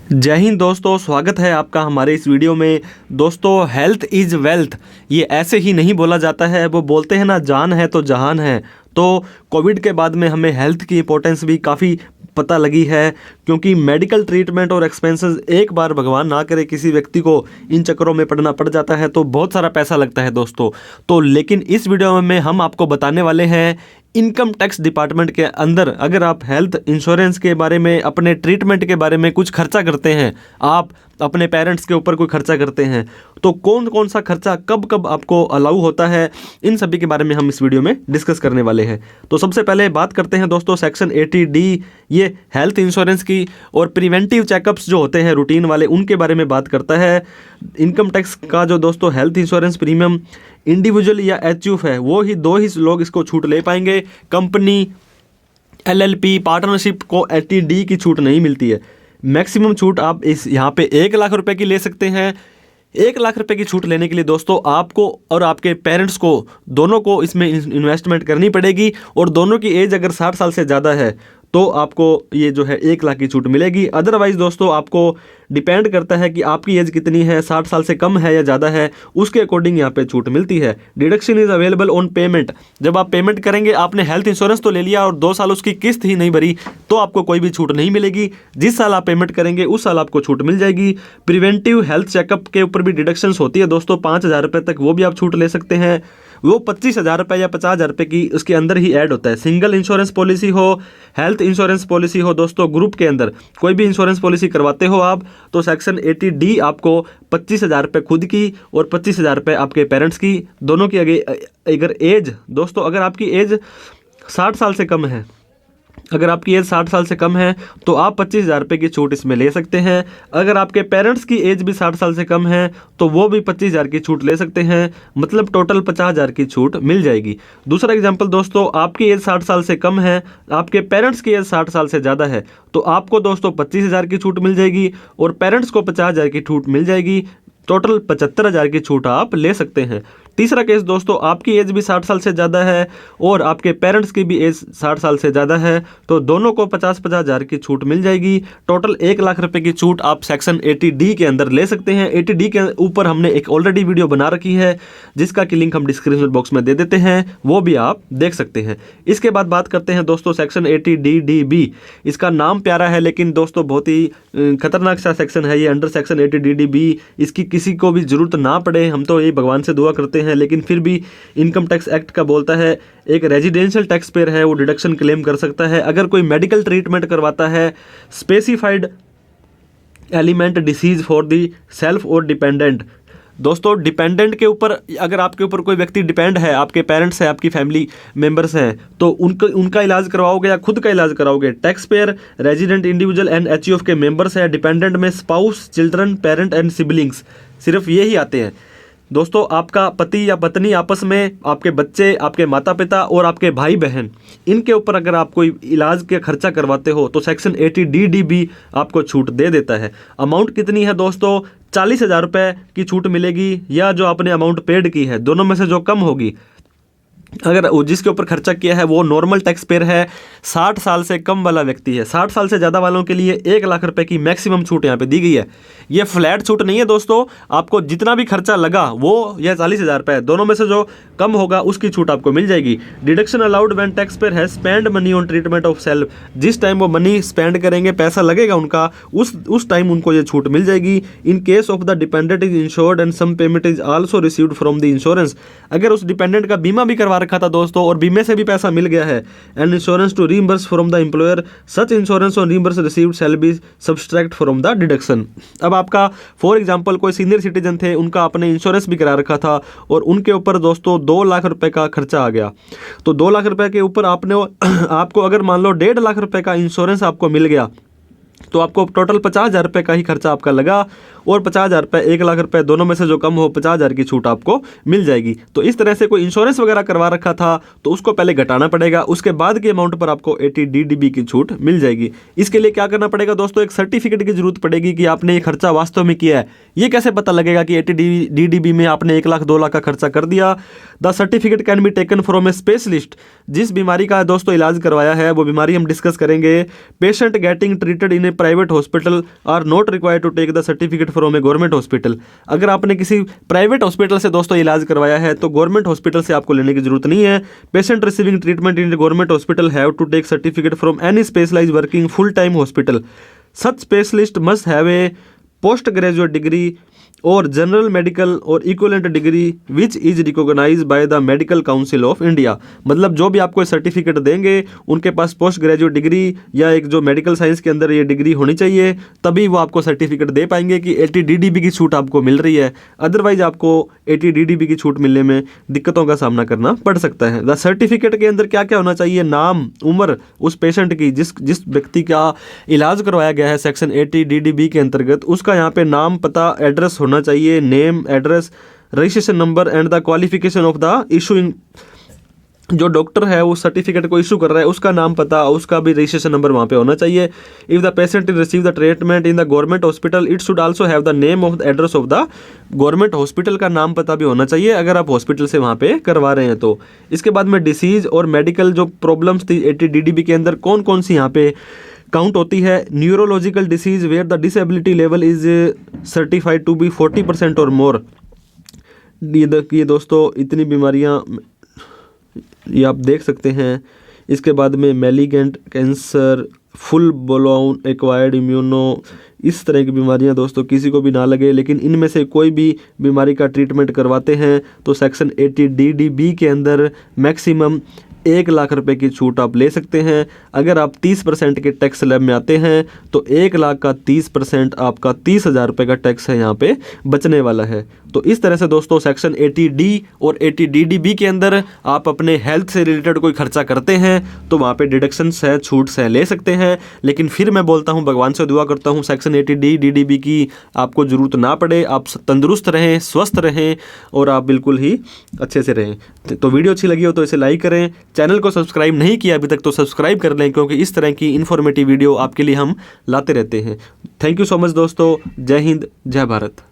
जय हिंद दोस्तों, स्वागत है आपका हमारे इस वीडियो में। दोस्तों, हेल्थ इज़ वेल्थ ये ऐसे ही नहीं बोला जाता है। वो बोलते हैं ना, जान है तो जहान है। तो कोविड के बाद में हमें हेल्थ की इंपॉर्टेंस भी काफ़ी पता लगी है, क्योंकि मेडिकल ट्रीटमेंट और एक्सपेंसेस एक बार भगवान ना करे किसी व्यक्ति को इन चक्करों में पड़ना पड़ जाता है तो बहुत सारा पैसा लगता है दोस्तों। तो लेकिन इस वीडियो में हम आपको बताने वाले हैं इनकम टैक्स डिपार्टमेंट के अंदर अगर आप हेल्थ इंश्योरेंस के बारे में, अपने ट्रीटमेंट के बारे में कुछ खर्चा करते हैं, आप अपने पेरेंट्स के ऊपर कोई खर्चा करते हैं, तो कौन कौन सा खर्चा कब कब आपको अलाउ होता है, इन सभी के बारे में हम इस वीडियो में डिस्कस करने वाले हैं। तो सबसे पहले बात करते हैं दोस्तों सेक्शन 80D, ये हेल्थ इंश्योरेंस की और प्रिवेंटिव चेकअप्स जो होते हैं रूटीन वाले, उनके बारे में बात करता है। इनकम टैक्स का जो दोस्तों हेल्थ इंश्योरेंस प्रीमियम इंडिविजुअल या एचयूएफ है, वो ही दो ही लोग इसको छूट ले पाएंगे। कंपनी, एलएलपी, पार्टनरशिप को 80D की छूट नहीं मिलती है। मैक्सिमम छूट आप इस यहाँ पे 1 लाख रुपए की ले सकते हैं। 1 लाख रुपए की छूट लेने के लिए दोस्तों आपको और आपके पेरेंट्स को दोनों को इसमें इन्वेस्टमेंट करनी पड़ेगी, और दोनों की एज अगर 60 साल से ज़्यादा है तो आपको ये जो है 1 लाख की छूट मिलेगी। अदरवाइज दोस्तों आपको डिपेंड करता है कि आपकी एज कितनी है, 60 साल से कम है या ज़्यादा है, उसके अकॉर्डिंग यहाँ पे छूट मिलती है। Deduction is available on payment. जब आप पेमेंट करेंगे, आपने हेल्थ इंश्योरेंस तो ले लिया और 2 साल उसकी किस्त ही नहीं भरी, तो आपको कोई भी छूट नहीं मिलेगी। जिस साल आप पेमेंट करेंगे उस साल आपको छूट मिल जाएगी। प्रिवेंटिव हेल्थ चेकअप के ऊपर भी डिडक्शंस होती है दोस्तों, 5,000 रुपये तक वो भी आप छूट ले सकते हैं। वो 25,000 रुपये या 50,000 रुपये की उसके अंदर ही ऐड होता है। सिंगल इंश्योरेंस पॉलिसी हो, हेल्थ इंश्योरेंस पॉलिसी हो दोस्तों, ग्रुप के अंदर कोई भी इंश्योरेंस पॉलिसी करवाते हो आप, तो सेक्शन 80D आपको 25,000 रुपये खुद की और 25,000 रुपये आपके पेरेंट्स की, दोनों की अगर एज दोस्तों, अगर आपकी एज 60 साल से कम है, अगर आपकी एज 60 साल से कम है तो आप 25,000 रुपये की छूट इसमें ले सकते हैं। अगर आपके पेरेंट्स की एज भी 60 साल से कम है तो वो भी 25,000 की छूट ले सकते हैं, मतलब टोटल 50,000 की छूट मिल जाएगी। दूसरा एग्जांपल दोस्तों, आपकी एज 60 साल से कम है, आपके पेरेंट्स की एज 60 साल से ज़्यादा है, तो आपको दोस्तों 25,000 की छूट मिल जाएगी और पेरेंट्स को 50,000 की छूट मिल जाएगी। टोटल 75,000 की छूट आप ले सकते हैं। तीसरा केस दोस्तों, आपकी एज भी 60 साल से ज़्यादा है और आपके पेरेंट्स की भी एज 60 साल से ज़्यादा है, तो दोनों को 50,000 की छूट मिल जाएगी। टोटल 1 लाख रुपए की छूट आप सेक्शन 80D के अंदर ले सकते हैं। 80D के ऊपर हमने एक ऑलरेडी वीडियो बना रखी है, जिसका कि लिंक हम डिस्क्रिप्शन बॉक्स में दे देते हैं, वो भी आप देख सकते हैं। इसके बाद बात करते हैं दोस्तों सेक्शन 80DDB। इसका नाम प्यारा है लेकिन दोस्तों बहुत ही खतरनाक सा सेक्शन है ये, अंडर सेक्शन 80DDB। इसकी किसी को भी ज़रूरत ना पड़े, हम तो ये भगवान से दुआ करते हैं, लेकिन फिर भी इनकम टैक्स एक्ट का बोलता है एक रेजिडेंशियल टैक्स पेयर है वो डिडक्शन क्लेम कर सकता है अगर कोई मेडिकल ट्रीटमेंट करवाता है specified element disease for the self और डिपेंडेंट। दोस्तों, डिपेंडेंट के ऊपर अगर आपके ऊपर कोई व्यक्ति डिपेंड है, आपके पेरेंट्स हैं, आपकी फैमिली मेंबर्स हैं, तो उनका इलाज करवाओगे या खुद का इलाज कराओगे। Tax payer resident individual and HUF के मेंबर्स हैं। डिपेंडेंट में spouse, children, parent and siblings, सिर्फ ये ही आते हैं दोस्तों। आपका पति या पत्नी आपस में, आपके बच्चे, आपके माता पिता और आपके भाई बहन, इनके ऊपर अगर आप कोई इलाज के खर्चा करवाते हो तो सेक्शन 80DD भी आपको छूट दे देता है। अमाउंट कितनी है दोस्तों? 40,000 रुपये की छूट मिलेगी, या जो आपने अमाउंट पेड की है दोनों में से जो कम होगी। अगर जिसके ऊपर खर्चा किया है वो नॉर्मल टैक्स पेयर है, 60 साल से कम वाला व्यक्ति है, 60 साल से ज़्यादा वालों के लिए 1 लाख रुपए की मैक्सिमम छूट यहाँ पे दी गई है। ये फ्लैट छूट नहीं है दोस्तों, आपको जितना भी खर्चा लगा वो या 40,000 रुपये, दोनों में से जो कम होगा उसकी छूट आपको मिल जाएगी। Deduction allowed when taxpayer है spend money on treatment of self. जिस टाइम वो मनी स्पेंड करेंगे, पैसा लगेगा उनका, उस टाइम उनको ये छूट मिल जाएगी। In case of the dependent is insured and some payment is also received from the insurance. अगर उस डिपेंडेंट का बीमा भी करवा रखा था दोस्तों और बीमे से भी पैसा मिल गया है, and insurance to reimburse from the employer, such insurance और reimburse received shall be subtract from the deduction. अब आपका फॉर एग्जांपल कोई सीनियर सिटीजन थे, उनका आपने इंश्योरेंस भी करा रखा था और उनके ऊपर दोस्तों 2 लाख रुपए का खर्चा आ गया, तो 2 लाख रुपए के ऊपर आपको अगर मान लो 1.5 लाख रुपए का इंश्योरेंस आपको मिल गया, तो आपको टोटल 50,000 रुपये का ही खर्चा आपका लगा, और 50,000 रुपये 1 लाख रुपये दोनों में से जो कम हो 50,000 की छूट आपको मिल जाएगी। तो इस तरह से कोई इंश्योरेंस वगैरह करवा रखा था तो उसको पहले घटाना पड़ेगा, उसके बाद के अमाउंट पर आपको 80DDB की छूट मिल जाएगी। इसके लिए क्या करना पड़ेगा दोस्तों? एक सर्टिफिकेट की जरूरत पड़ेगी कि आपने ये खर्चा वास्तव में किया है। ये कैसे पता लगेगा कि 80DDB में आपने 1 लाख 2 लाख का खर्चा कर दिया? The certificate can be taken from A specialist. जिस बीमारी का दोस्तों इलाज करवाया है वो बीमारी हम डिस्कस करेंगे। Patient getting treated in in a private hospital are not required to take the certificate from a government hospital. अगर आपने किसी प्राइवेट हॉस्पिटल से दोस्तों इलाज करवाया है तो गवर्नमेंट हॉस्पिटल से आपको लेने की जरूरत नहीं है। Patient receiving treatment in government hospital have to take certificate from any specialised working full time hospital. Such specialist must have a post graduate degree और जनरल मेडिकल और equivalent degree which is recognised by the medical council of India. मतलब जो भी आपको certificate देंगे उनके पास post graduate degree या एक जो मेडिकल साइंस के अंदर ये डिग्री होनी चाहिए, तभी वो आपको सर्टिफिकेट दे पाएंगे कि 80 DDB की छूट आपको मिल रही है। अदरवाइज आपको 80 DDB की छूट मिलने में दिक्कतों का सामना करना पड़ सकता है। द सर्टिफिकेट के अंदर क्या क्या होना चाहिए? नाम, उम्र उस पेशेंट की जिस व्यक्ति का इलाज करवाया गया है सेक्शन 80 DDB के अंतर्गत, उसका यहाँ पे नाम, पता, एड्रेस होना चाहिए, name, address, registration number and the qualification of the issuing. जो डॉक्टर है उस सर्टिफिकेट को इशू कर रहा है उसका नाम, पता, उसका भी रजिस्ट्रेशन नंबर वहाँ पे होना चाहिए। If the patient receive the treatment in the government hospital it should also have the name of the address of the government hospital का नाम, पता भी होना चाहिए अगर आप हॉस्पिटल से वहाँ पे करवा रहे हैं तो। इसके बाद में डिसीज और मेडिकल जो प्रॉब्लम्स थी 80 DDB के अंदर कौन कौन सी यहाँ पे काउंट होती है? Neurological disease where the disability level is certified to be 40% और मोर। ये दोस्तों इतनी बीमारियां ये आप देख सकते हैं। इसके बाद में malignant cancer, full blown acquired immuno, इस तरह की बीमारियां दोस्तों किसी को भी ना लगे, लेकिन इनमें से कोई भी बीमारी का ट्रीटमेंट करवाते हैं तो सेक्शन 80 DDB के अंदर मैक्सिमम 1 लाख रुपए की छूट आप ले सकते हैं। अगर आप 30% के टैक्स स्लैब में आते हैं तो 1 लाख का 30% आपका 30,000 रुपये का टैक्स है यहाँ पे बचने वाला है। तो इस तरह से दोस्तों सेक्शन 80D और 80 DDB के अंदर आप अपने हेल्थ से रिलेटेड कोई खर्चा करते हैं तो वहाँ पे डिडक्शंस है, छूट से ले सकते हैं। लेकिन फिर मैं बोलता हूँ, भगवान से दुआ करता हूँ सेक्शन 80D DDB की आपको ज़रूरत ना पड़े, आप तंदुरुस्त रहें, स्वस्थ रहें और आप बिल्कुल ही अच्छे से रहें। तो वीडियो अच्छी लगी हो तो इसे लाइक करें, चैनल को सब्सक्राइब नहीं किया अभी तक तो सब्सक्राइब कर लें, क्योंकि इस तरह की इन्फॉर्मेटिव वीडियो आपके लिए हम लाते रहते हैं। थैंक यू सो मच दोस्तों। जय हिंद, जय भारत।